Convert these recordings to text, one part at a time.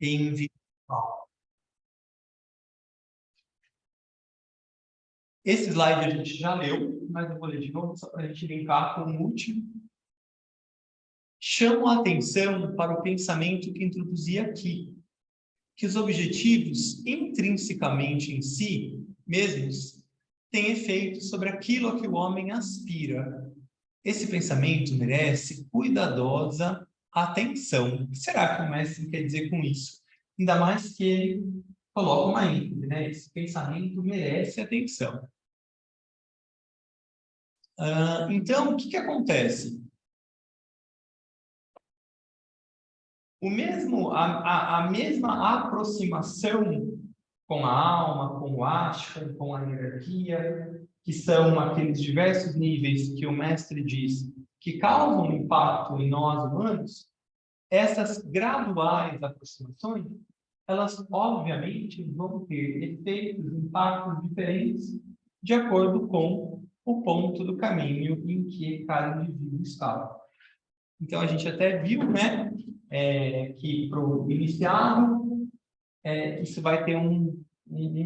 individual. Esse slide a gente já leu, mas eu vou ler de novo só para a gente linkar com o último. Chamo a atenção para o pensamento que introduzi aqui, que os objetivos, intrinsecamente em si mesmos, têm efeito sobre aquilo a que o homem aspira. Esse pensamento merece cuidadosa atenção. O que será que o mestre quer dizer com isso? Ainda mais que ele coloca uma ênfase, né? Esse pensamento merece atenção. Então, o que acontece? A mesma aproximação com a alma, com o ashram, com a hierarquia, que são aqueles diversos níveis que o mestre diz que causam impacto em nós humanos, essas graduais aproximações, elas obviamente vão ter efeitos, impactos diferentes de acordo com o ponto do caminho em que cada indivíduo está. Então, a gente até viu, né, que para o iniciado, isso vai ter um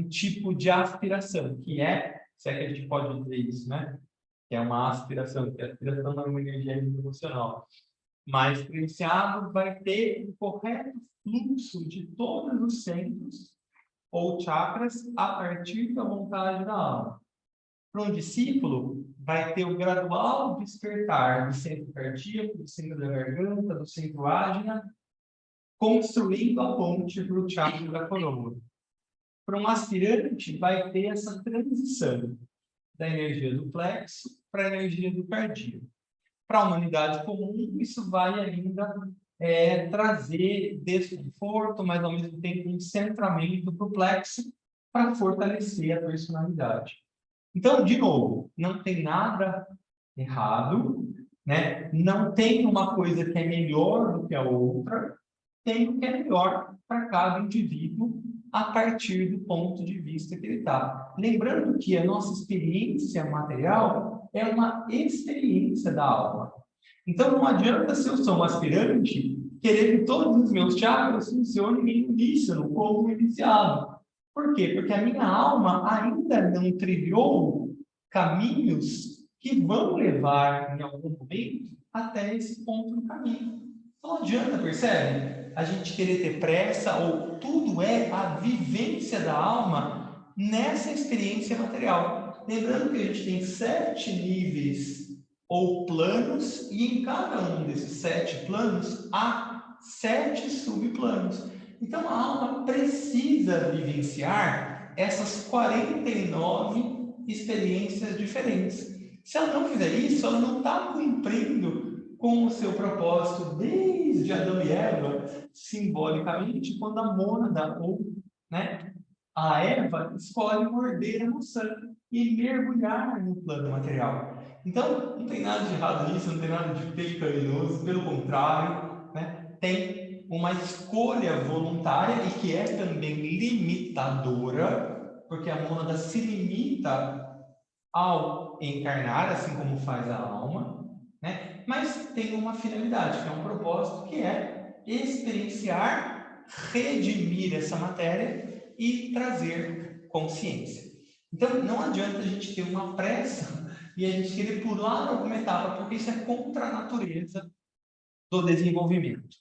tipo de aspiração, que é, se é que a gente pode dizer isso, né, que é uma aspiração, que a aspiração não é uma energia emocional. Mas para o iniciado vai ter o correto fluxo de todos os centros ou chakras a partir da vontade da alma. Para um discípulo, vai ter o gradual despertar do centro cardíaco, do centro da garganta, do centro ágina, construindo a ponte para o chakra da coroa. Para um aspirante, vai ter essa transição da energia do plexo para a energia do cardíaco. Para a humanidade comum, isso vai ainda trazer desconforto, mas ao mesmo tempo um centramento para o plexo para fortalecer a personalidade. Então, de novo, não tem nada errado, né? Não tem uma coisa que é melhor do que a outra, tem o que é melhor para cada indivíduo a partir do ponto de vista que ele está. Lembrando que a nossa experiência material é uma experiência da alma. Então, não adianta, se eu sou um aspirante, querer que todos os meus chakras funcionem em uníssono, como iniciado. Por quê? Porque a minha alma ainda não trilhou caminhos que vão levar, em algum momento, até esse ponto do caminho. Não adianta, percebe? A gente querer ter pressa, ou tudo é a vivência da alma nessa experiência material. Lembrando que a gente tem 7 níveis ou planos, e em cada um desses 7 planos há 7 subplanos. Então, a alma precisa vivenciar essas 49 experiências diferentes. Se ela não fizer isso, ela não está cumprindo com o seu propósito desde Adão e Eva, simbolicamente, quando a mônada, ou a Eva, escolhe morder a maçã e mergulhar no plano material. Então, não tem nada de errado nisso, não tem nada de pecaminoso, pelo contrário, tem uma escolha voluntária e que é também limitadora, porque a mônada se limita ao encarnar, assim como faz a alma, mas tem uma finalidade, que é um propósito, que é experienciar, redimir essa matéria e trazer consciência. Então, não adianta a gente ter uma pressa e a gente querer pular alguma etapa, porque isso é contra a natureza do desenvolvimento.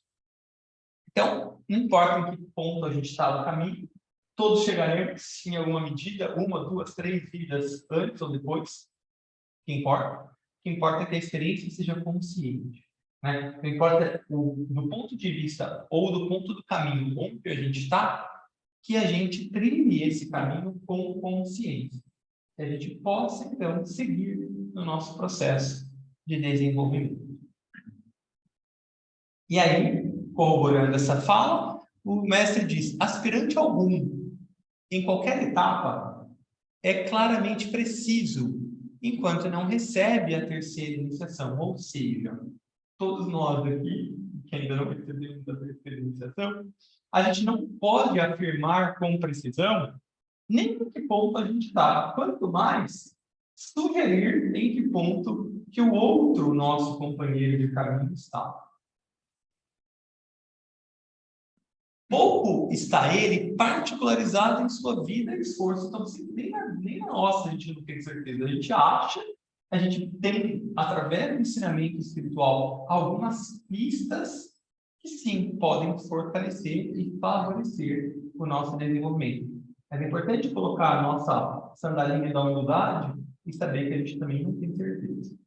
Então, não importa em que ponto a gente está no caminho, todos chegaremos em alguma medida, 1, 2, 3 vidas antes ou depois. O que importa é que a experiência seja consciente. Não importa do ponto de vista ou do ponto do caminho onde a gente está, que a gente trilhe esse caminho com consciência. Que a gente possa, então, seguir no nosso processo de desenvolvimento. E aí, corroborando essa fala, o mestre diz: aspirante algum, em qualquer etapa, é claramente preciso, enquanto não recebe a terceira iniciação. Ou seja, todos nós aqui, que ainda não recebemos a terceira iniciação, a gente não pode afirmar com precisão nem em que ponto a gente está, quanto mais sugerir em que ponto que o outro nosso companheiro de caminho está. pouco está ele particularizado em sua vida e esforço. Então, assim, nem na nossa a gente não tem certeza. A gente acha, a gente tem, através do ensinamento espiritual, algumas pistas que sim, podem fortalecer e favorecer o nosso desenvolvimento. Mas é importante colocar a nossa sandalinha da humildade e saber que a gente também não tem certeza.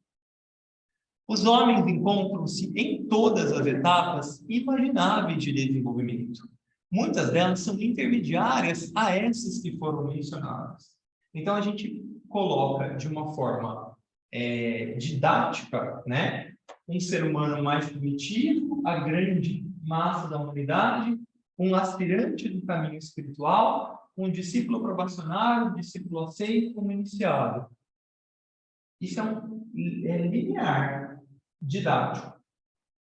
Os homens encontram-se em todas as etapas imagináveis de desenvolvimento. Muitas delas são intermediárias a essas que foram mencionadas. Então, a gente coloca de uma forma didática, né, um ser humano mais primitivo, a grande massa da humanidade, um aspirante do caminho espiritual, um discípulo probacionário, um discípulo aceito, um iniciado. Isso é linear, didático.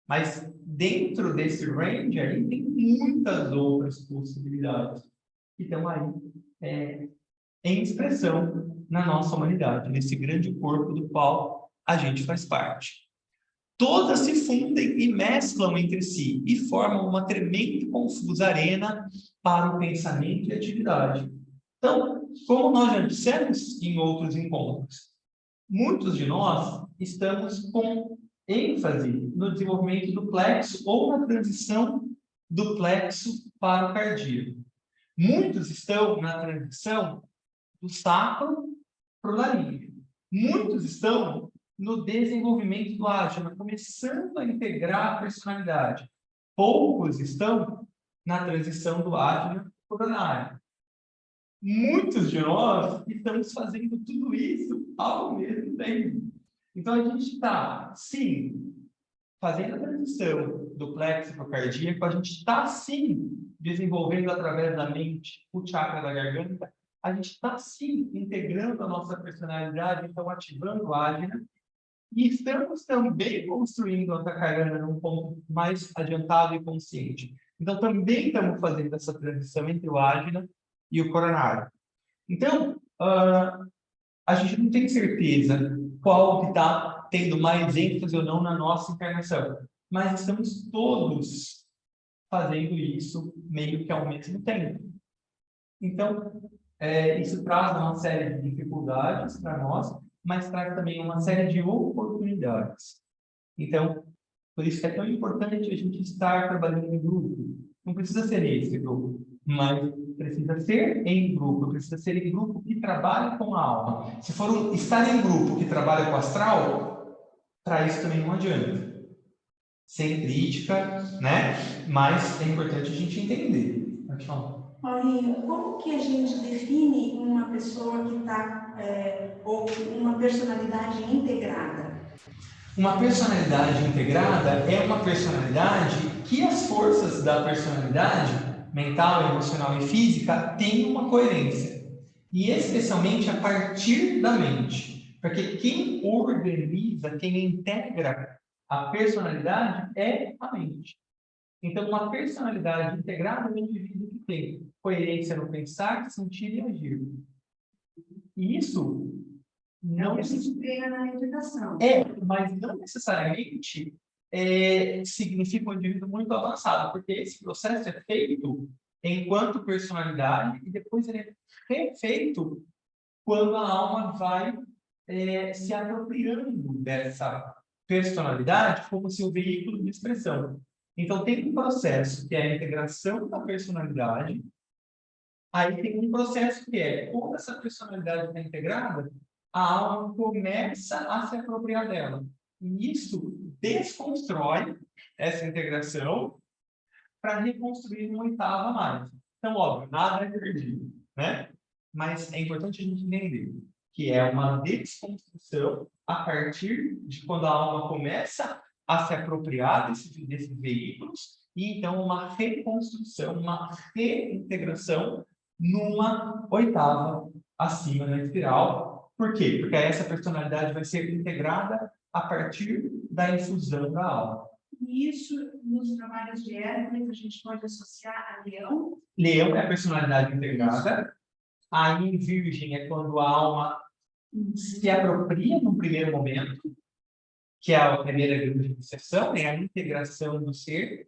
Mas dentro desse range aí tem muitas outras possibilidades que estão aí em expressão na nossa humanidade, nesse grande corpo do qual a gente faz parte. Todas se fundem e mesclam entre si e formam uma tremenda e confusa arena para o pensamento e atividade. Então, como nós já dissemos em outros encontros, muitos de nós estamos com ênfase no desenvolvimento do plexo ou na transição do plexo para o cardíaco. Muitos estão na transição do sacro para o laríngeo. Muitos estão no desenvolvimento do ágina, começando a integrar a personalidade. Poucos estão na transição do ágina para o coronário. Muitos de nós estamos fazendo tudo isso ao mesmo tempo. Então, a gente está, sim, fazendo a transição do plexo para o cardíaco, a gente está, sim, desenvolvendo através da mente o chakra da garganta, a gente está, sim, integrando a nossa personalidade, então ativando a ágina, e estamos também construindo a Takarana num ponto mais adiantado e consciente. Então, também estamos fazendo essa transição entre o ágina e o coronário. Então, a gente não tem certeza qual que está tendo mais ênfase ou não na nossa encarnação, mas estamos todos fazendo isso meio que ao mesmo tempo. Então, isso traz uma série de dificuldades para nós, mas traz também uma série de oportunidades. Então, por isso que é tão importante a gente estar trabalhando em grupo. Não precisa ser esse grupo, mas precisa ser em grupo, precisa ser em grupo que trabalha com a alma. Se for estar em grupo que trabalha com o astral, para isso também não adianta. Sem crítica, né? Mas é importante a gente entender. Pode falar. Paulinho, como que a gente define uma pessoa que está, ou uma personalidade integrada? Uma personalidade integrada é uma personalidade que as forças da personalidade, mental, emocional e física, têm uma coerência. E especialmente a partir da mente. Porque quem organiza, quem integra a personalidade é a mente. Então, uma personalidade integrada é um indivíduo que tem coerência no pensar, sentir e agir. E isso não a gente treina na meditação. Mas não necessariamente significa um indivíduo muito avançado, porque esse processo é feito enquanto personalidade e depois ele é refeito quando a alma vai se apropriando dessa personalidade como seu veículo de expressão. Então, tem um processo que é a integração da personalidade, aí tem um processo que é, quando essa personalidade está integrada, a alma começa a se apropriar dela. E isso desconstrói essa integração para reconstruir uma oitava a mais. Então, óbvio, nada é perdido, né? Mas é importante a gente entender que é uma desconstrução a partir de quando a alma começa a se apropriar desses veículos e, então, uma reconstrução, uma reintegração numa oitava acima na espiral. Por quê? Porque essa personalidade vai ser integrada a partir da infusão da alma. E isso, nos trabalhos de Hércules, a gente pode associar a Leão? Leão é a personalidade integrada. Aí, em Virgem, é quando a alma se apropria no primeiro momento, que é a primeira grande iniciação, né? A integração do ser.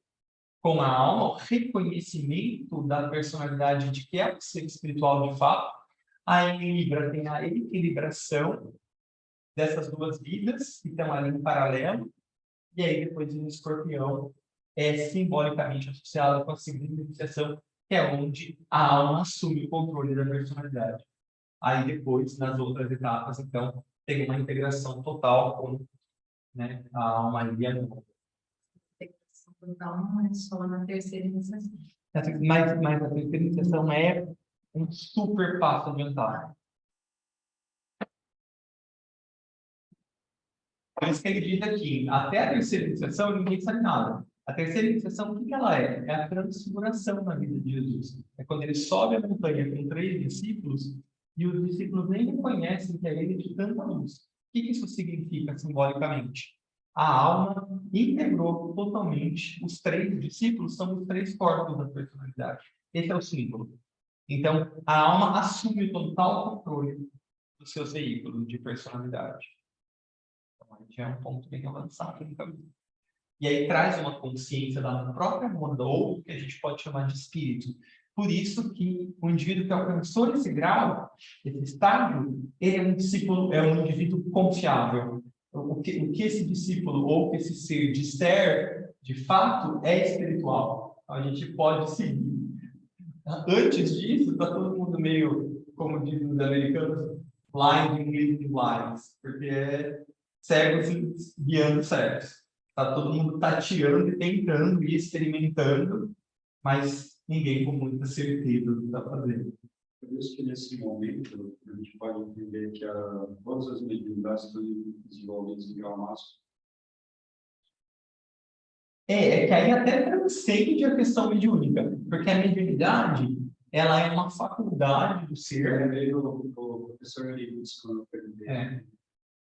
com a alma, o reconhecimento da personalidade de que é o ser espiritual de fato. Aí em Libra tem a equilibração dessas duas vidas que estão ali em paralelo. E aí depois em Escorpião é simbolicamente associado com a segunda iniciação, que é onde a alma assume o controle da personalidade. Aí depois, nas outras etapas, então, tem uma integração total com, né, a alma e a alma. Então, não é só na terceira iniciação. Mas a terceira iniciação é um super passo adiantado. Por isso que ele diz aqui, até a terceira iniciação ninguém sabe nada. A terceira iniciação, o que ela é? É a transfiguração na vida de Jesus. É quando ele sobe a montanha com 3 discípulos e os discípulos nem reconhecem que é ele de tanta luz. O que isso significa simbolicamente? A alma integrou totalmente os 3 discípulos, são os 3 corpos da personalidade. Esse é o símbolo. Então, a alma assume o total controle dos seus veículos de personalidade. Então, já é um ponto bem avançado no caminho. E aí traz uma consciência da própria onda, ou que a gente pode chamar de espírito. Por isso que o indivíduo que alcançou esse grau, esse estágio, ele é um discípulo, é um indivíduo confiável. O que esse discípulo ou que esse ser disser, de fato, é espiritual. A gente pode seguir. Antes disso, está todo mundo meio, como dizem os americanos, blind leading blinds, porque é cegos guiando cegos. Está todo mundo tateando e tentando e experimentando, mas ninguém com muita certeza do que está fazendo. Por isso que nesse momento a gente pode entender que todas as mediunidades estão desenvolvidas em grau máximo. É que aí até transcende a questão mediúnica, porque a mediunidade, ela é uma faculdade do ser. O professor ele desculpa.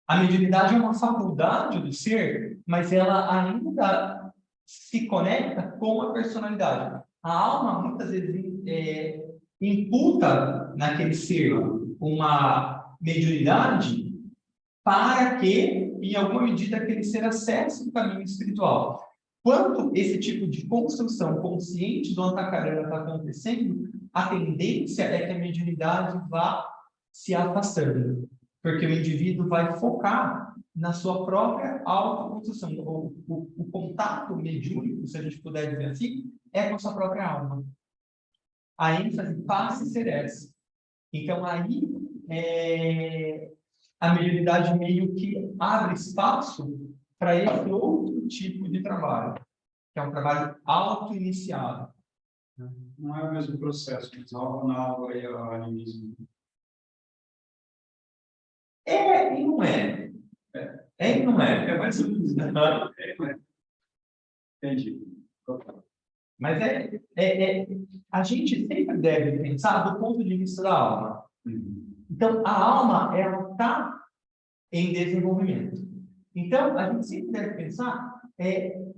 A mediunidade é uma faculdade do ser, mas ela ainda se conecta com a personalidade. A alma, muitas vezes, imputa naquele ser uma mediunidade para que, em alguma medida, aquele ser acesse o caminho espiritual. Quando esse tipo de construção consciente do Antakarana está acontecendo, a tendência é que a mediunidade vá se afastando, porque o indivíduo vai focar na sua própria autoconstrução. O contato mediúnico, se a gente puder dizer assim, é com a sua própria alma. A ênfase passa a ser essa. Então, aí, a mediunidade meio que abre espaço para esse outro tipo de trabalho, que é um trabalho auto-iniciado. Não é o mesmo processo, mas algo na aula e o animismo. É e não é. É e não é. É mais ou menos. Entendi. Mas a gente sempre deve pensar do ponto de vista da alma. Então, a alma, ela está em desenvolvimento. Então, a gente sempre deve pensar,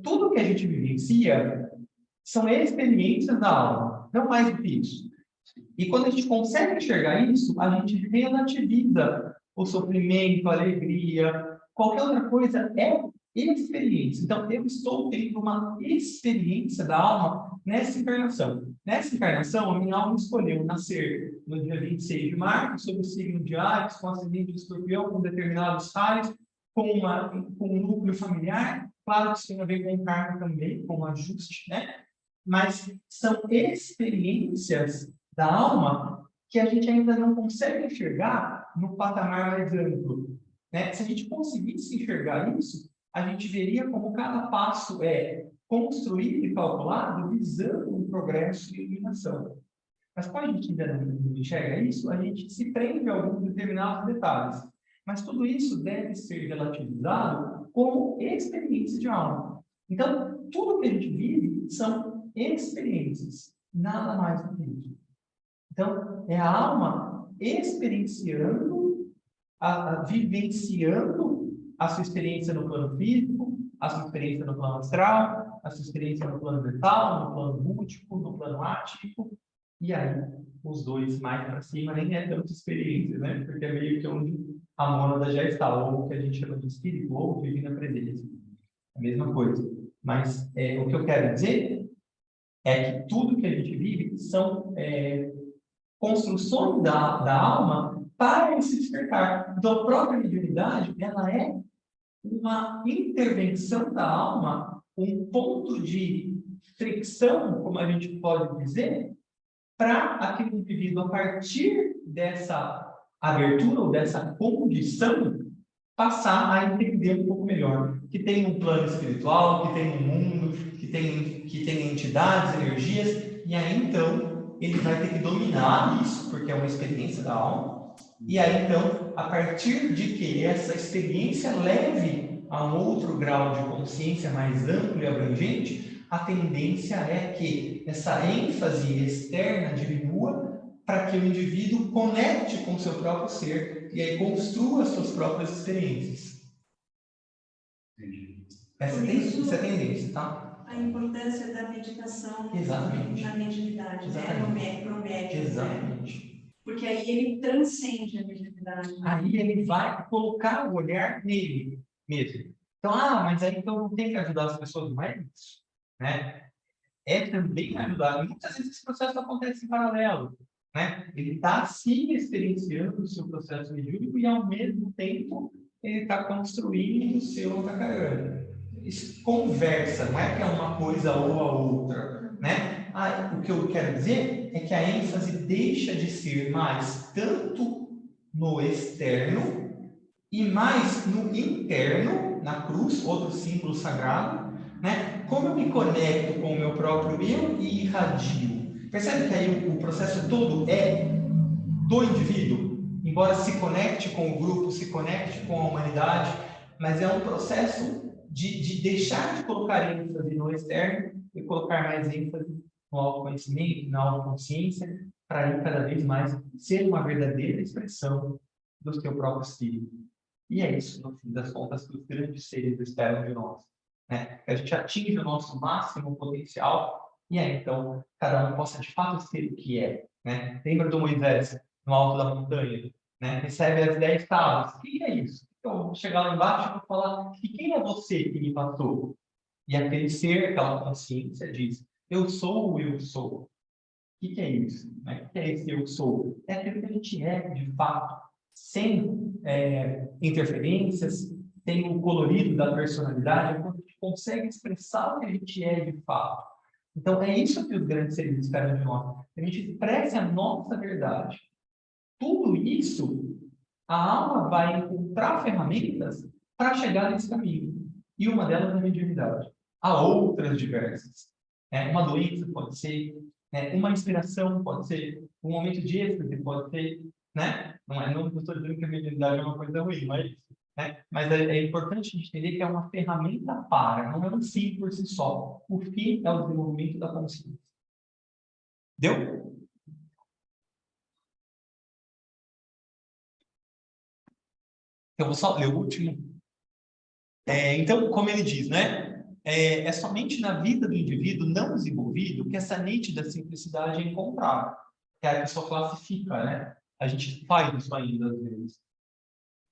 tudo que a gente vivencia são experiências da alma, não mais do que isso. E quando a gente consegue enxergar isso, a gente relativiza o sofrimento, a alegria, qualquer outra coisa é experiência. Então, eu estou tendo uma experiência da alma nessa encarnação. Nessa encarnação, a minha alma escolheu nascer no dia 26 de março, sob o signo de Áries, com ascendente de Escorpião, com determinados raios, com um núcleo familiar. Claro que isso tem a ver com karma também, com ajuste, né? Mas são experiências da alma que a gente ainda não consegue enxergar no patamar mais amplo, né? Se a gente conseguisse enxergar isso, a gente veria como cada passo é construído e calculado visando um progresso e iluminação. Mas quando a gente ainda não enxerga isso, a gente se prende a alguns determinados detalhes. Mas tudo isso deve ser relativizado como experiência de alma. Então, tudo que a gente vive são experiências, nada mais do que isso. Então, é a alma experienciando, vivenciando a sua experiência no plano físico, a sua experiência no plano astral, a sua experiência no plano mental, no plano múltiplo, no plano ático, e aí os dois mais para cima nem é tanta experiência, né? Porque é meio que onde a mônada já está, ou o que a gente chama de espírito, ou divina presença. A mesma coisa. Mas o que eu quero dizer é que tudo que a gente vive são construções da alma para esse despertar. Então, a própria mediunidade, ela é uma intervenção da alma, um ponto de fricção, como a gente pode dizer, para aquele indivíduo, a partir dessa abertura ou dessa condição, passar a entender um pouco melhor que tem um plano espiritual, que tem um mundo, que tem entidades, energias, e aí então ele vai ter que dominar isso, porque é uma experiência da alma, e aí então, a partir de que essa experiência leve a um outro grau de consciência mais amplo e abrangente, a tendência é que essa ênfase externa diminua para que o indivíduo conecte com o seu próprio ser e aí construa as suas próprias experiências. Essa é a tendência, tá? A importância da meditação Exatamente. na mediunidade, Exatamente. né? No médium. Exatamente. Né? Porque aí ele transcende a mediunidade. Aí ele vai colocar o olhar nele mesmo. Então, mas aí então não tem que ajudar as pessoas, não é isso, né? É também ajudar. Muitas vezes esse processo acontece em paralelo, né? Ele está sim experienciando o seu processo mediúnico e ao mesmo tempo ele está construindo o seu antacarana. Isso conversa, não é que é uma coisa ou a outra, né? O que eu quero dizer é que a ênfase deixa de ser mais tanto no externo e mais no interno, na cruz, outro símbolo sagrado, né? Como eu me conecto com o meu próprio eu e irradio. Percebe que aí o processo todo é do indivíduo, embora se conecte com o grupo, se conecte com a humanidade, mas é um processo de deixar de colocar ênfase no externo e colocar mais ênfase no autoconhecimento, na autoconsciência, para ir cada vez mais ser uma verdadeira expressão do seu próprio espírito. E é isso, no fim das contas, que os grandes seres esperam de nós, né? Que a gente atinja o nosso máximo potencial e aí, então, cada um possa de fato ser o que é, né? Lembra do Moisés, no alto da montanha, né? Recebe as 10 tábuas. O que é isso? Então, eu vou chegar lá embaixo e vou falar, e quem é você que me passou? E aquele ser, aquela consciência diz, eu sou o eu sou. O que é isso? Né? O que é esse eu sou? É aquilo que a gente é, de fato, sem interferências, sem o colorido da personalidade, quando a gente consegue expressar o que a gente é de fato. Então, é isso que os grandes seres esperam de nós. Que a gente expresse a nossa verdade. Tudo isso, a alma vai encontrar ferramentas para chegar nesse caminho. E uma delas é a mediunidade. Há outras diversas. Uma doença pode ser, uma inspiração pode ser, um momento de êxtase pode ser, né? Não estou dizendo que a mediunidade é uma coisa ruim, mas é importante a gente entender que é uma ferramenta para, não é um fim por si só. O fim é o desenvolvimento da consciência. Deu? Eu vou só ler o último. Então, como ele diz, né? É somente na vida do indivíduo não desenvolvido que essa nítida simplicidade é encontrada. Que a pessoa classifica, né? A gente faz isso ainda às vezes.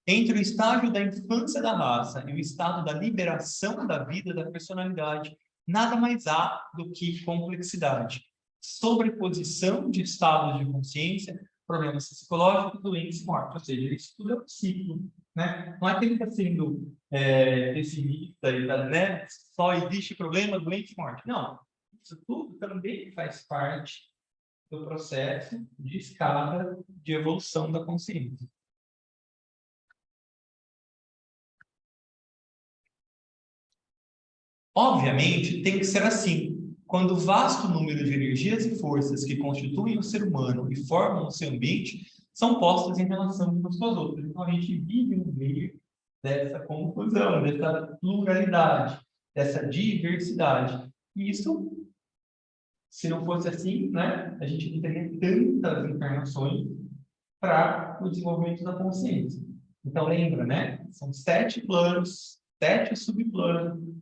Entre o estágio da infância da raça e o estado da liberação da vida da personalidade, nada mais há do que complexidade, sobreposição de estados de consciência, problemas psicológicos, doenças e morte. Ou seja, isso tudo é um ciclo, né? Não é que ele está sendo pessimista, né? Só existe problema, doença e morte. Não, isso tudo também faz parte do processo de escada de evolução da consciência. Obviamente, tem que ser assim. Quando o vasto número de energias e forças que constituem o ser humano e formam o seu ambiente são postas em relação umas com as outras. Então, a gente vive no meio dessa confusão, dessa pluralidade, dessa diversidade. E isso, se não fosse assim, né, a gente não teria tantas encarnações para o desenvolvimento da consciência. Então, lembra, né? São 7 planos, 7 subplanos.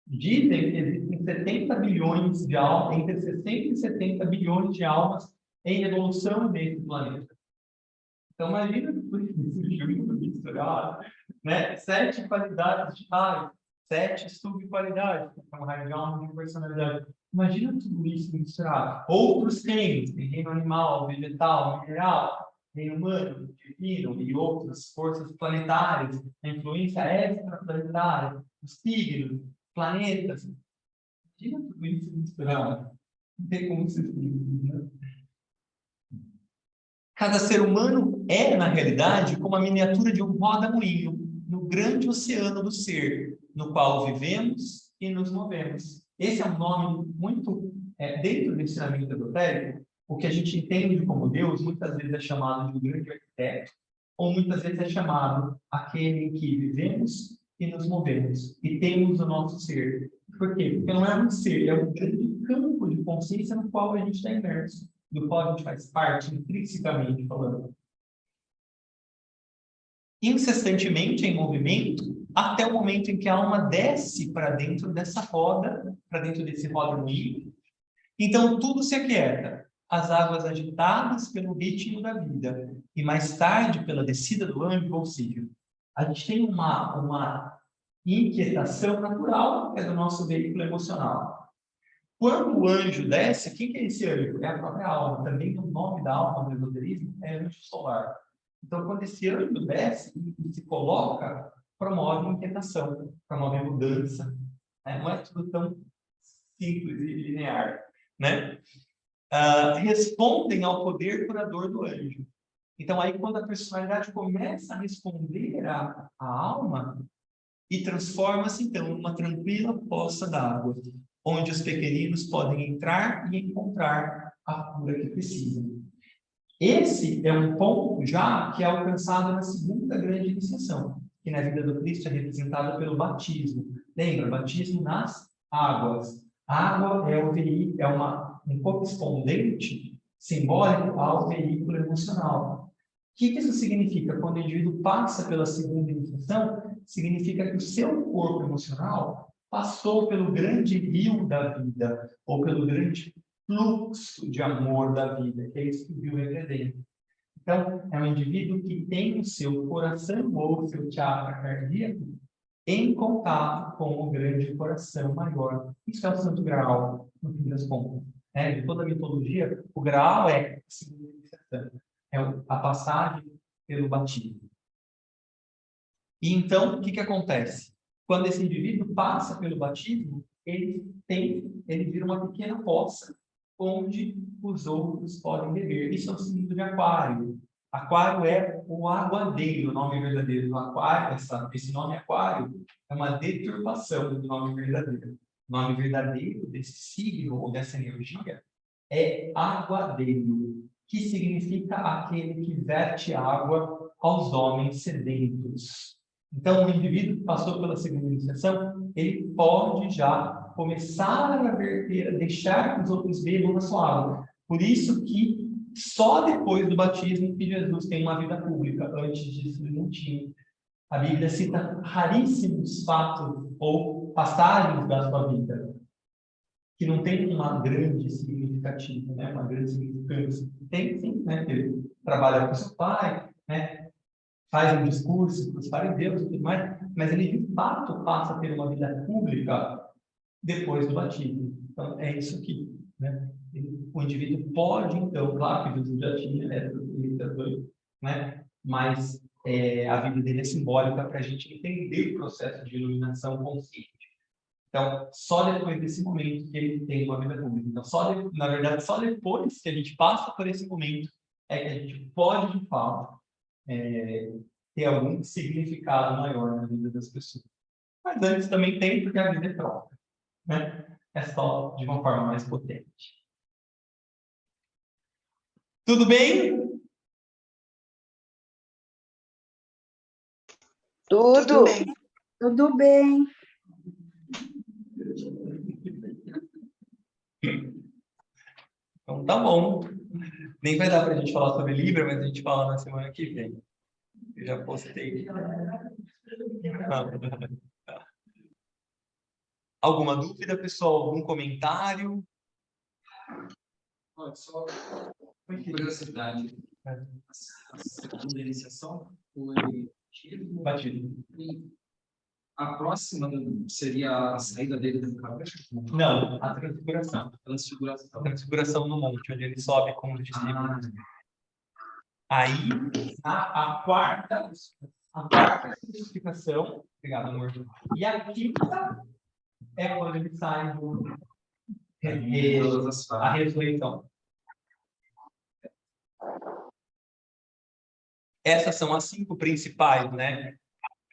Dizem que existem 70 bilhões de almas, entre 60 e 70 bilhões de almas em evolução nesse planeta. Então, imagina isso, né? 7 qualidades de raio, 7 subqualidades, que é um raio de alma de personalidade. Imagina tudo isso misturado. Outros reinos, tem reino animal, vegetal, mineral, reino humano, divino e outras forças planetárias, a influência extraplanetária, os signos, planetas. Imagina tudo isso misturado. Não tem como se explicar, né? Cada ser humano é, na realidade, como a miniatura de um roda-moinho no grande oceano do ser, no qual vivemos e nos movemos. Esse é um nome muito, dentro do ensinamento esotérico, o que a gente entende como Deus, muitas vezes é chamado de um grande arquiteto, ou muitas vezes é chamado aquele em que vivemos e nos movemos, e temos o nosso ser. Por quê? Porque não é um ser, é um grande campo de consciência no qual a gente está imerso, do qual a gente faz parte, intrinsecamente falando. Incessantemente em movimento, até o momento em que a alma desce para dentro dessa roda, para dentro desse roda-moinho. Então, tudo se aquieta. As águas agitadas pelo ritmo da vida, e mais tarde pela descida do anjo, ou seja, a gente tem uma inquietação natural, que é do nosso veículo emocional. Quando o anjo desce, quem que é esse anjo? É a própria alma. Também o nome da alma no esoterismo é anjo solar. Então, quando esse anjo desce e se coloca, promove inquietação, promove mudança. Né? Não é tudo tão simples e linear. Né? Respondem ao poder curador do anjo. Então, aí, quando a personalidade começa a responder à alma, e transforma-se, então, numa tranquila poça d'água, onde os pequeninos podem entrar e encontrar a cura que precisam. Esse é um ponto já que é alcançado na segunda grande iniciação, que na vida do Cristo é representada pelo batismo. Lembra? Batismo nas águas. A água é um correspondente simbólico ao veículo emocional. O que isso significa? Quando o indivíduo passa pela segunda iniciação, significa que o seu corpo emocional passou pelo grande rio da vida, ou pelo grande fluxo de amor da vida, que é isso que o rio representa. Então, é um indivíduo que tem o seu coração ou o seu chakra cardíaco em contato com o grande coração maior. Isso é o Santo Graal, no fim das contas. De toda a mitologia, o Graal é a segunda iniciação, é a passagem pelo batismo. E então, o que acontece? Quando esse indivíduo passa pelo batismo, ele vira uma pequena poça, onde os outros podem beber. Isso é o símbolo de Aquário. Aquário é o aguadeiro, o nome verdadeiro do Aquário. Esse nome Aquário é uma deturpação do nome verdadeiro. O nome verdadeiro desse signo ou dessa energia é aguadeiro, que significa aquele que verte água aos homens sedentos. Então, o indivíduo que passou pela segunda iniciação, ele pode já começar a verter, deixar que os outros bebam na sua água. Por isso que só depois do batismo que Jesus tem uma vida pública. Antes disso, ele não tinha. A Bíblia cita raríssimos fatos ou passagens da sua vida que não tem uma grande significativa, né? Uma grande significância. Tem sim, né? Ele trabalha com seu pai, né? Faz um discurso para os fariseus e tudo mais, mas ele de fato passa a ter uma vida pública depois do batismo. Então, é isso aqui, né? O indivíduo pode, então, claro que Jesus já tinha, né? Mas a vida dele é simbólica para a gente entender o processo de iluminação consciente. Então, só depois desse momento que ele tem uma vida pública. Então, na verdade, só depois que a gente passa por esse momento é que a gente pode, de fato, ter algum significado maior na vida das pessoas. Mas antes também tem, porque a vida é própria, né? É só de uma forma mais potente. Tudo bem? Tudo bem. Tudo bem. Então tá bom. Nem vai dar para a gente falar sobre Libra, mas a gente fala na semana que vem. Eu já postei. Alguma dúvida, pessoal? Algum comentário? Só curiosidade. A segunda iniciação foi Batido. A próxima seria a saída dele do caminho? Não, a transfiguração. Transfiguração. A transfiguração no monte, onde ele sobe com os discípulos. Aí, a quarta crucificação, obrigado, amor. E a quinta é quando ele sai do a ressurreição. Essas são as 5 principais, né?